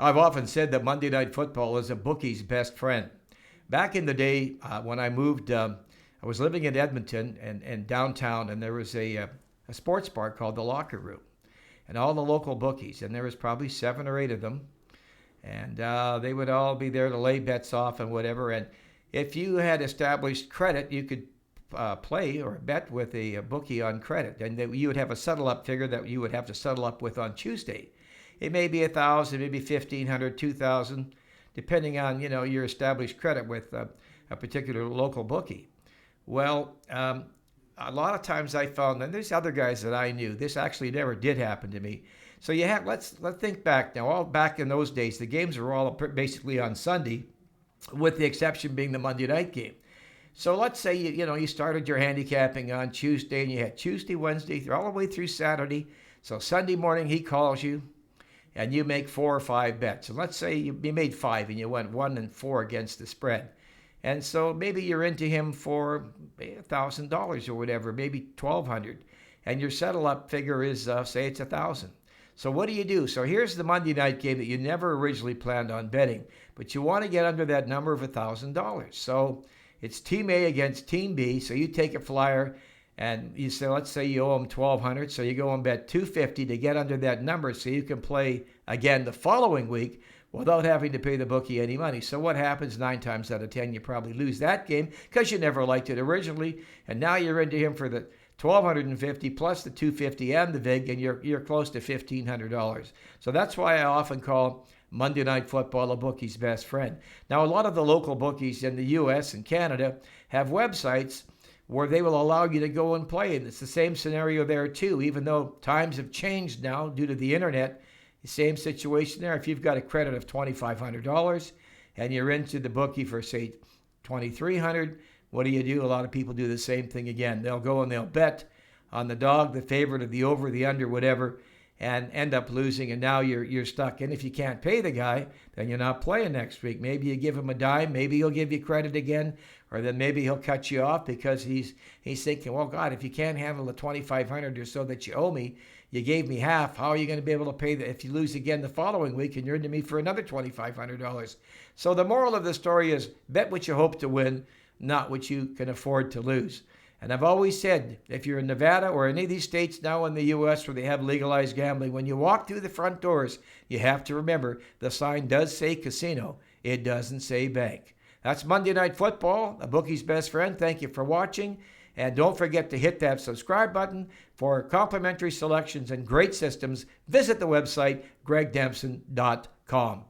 I've often said that Monday Night Football is a bookie's best friend. Back in the day when I moved, I was living in Edmonton and downtown, and there was a sports bar called the Locker Room, and all the local bookies, and there was probably 7 or 8 of them, and they would all be there to lay bets off and whatever. And if you had established credit, you could play or bet with a bookie on credit, and that you would have a settle up figure that you would have to settle up with on Tuesday. It may be 1,000, maybe 1,500, 2,000, depending on your established credit with a particular local bookie. Well, a lot of times I found, and there's other guys that I knew, this actually never did happen to me. So let's think back now. All back in those days, the games were all basically on Sunday, with the exception being the Monday night game. So let's say you started your handicapping on Tuesday, and you had Tuesday, Wednesday, all the way through Saturday. So Sunday morning he calls you, and you make 4 or 5 bets. And let's say you made 5 and you went 1-4 against the spread. And so maybe you're into him for $1,000 or whatever, maybe $1,200, and your settle up figure is say it's 1,000. So what do? So here's the Monday night game that you never originally planned on betting, but you want to get under that number of $1,000. So it's Team A against Team B. So you take a flyer and you say, let's say you owe them $1,200, so you go and bet $250 to get under that number, so you can play again the following week without having to pay the bookie any money. So what happens 9 times out of 10? You probably lose that game because you never liked it originally, and now you're into him for the $1,250 plus the $250 and the vig, and you're close to $1,500. So that's why I often call Monday Night Football a bookie's best friend. Now, a lot of the local bookies in the U.S. and Canada have websites where they will allow you to go and play. And it's the same scenario there too, even though times have changed now due to the internet. The same situation there. If you've got a credit of $2,500 and you're into the bookie for, say, $2,300, what do? A lot of people do the same thing again. They'll go and they'll bet on the dog, the favorite, or the over, the under, whatever, and end up losing, and now you're stuck. And if you can't pay the guy, then you're not playing next week. Maybe you give him a dime, maybe he'll give you credit again, or then maybe he'll cut you off because he's thinking, well, God, if you can't handle the $2,500 or so that you owe me, you gave me half, how are you going to be able to pay if you lose again the following week and you're into me for another $2,500? So the moral of the story is bet what you hope to win, not what you can afford to lose. And I've always said, if you're in Nevada or any of these states now in the U.S. where they have legalized gambling, when you walk through the front doors, you have to remember the sign does say casino. It doesn't say bank. That's Monday Night Football, a bookie's best friend. Thank you for watching. And don't forget to hit that subscribe button for complimentary selections and great systems. Visit the website, gregdempson.com.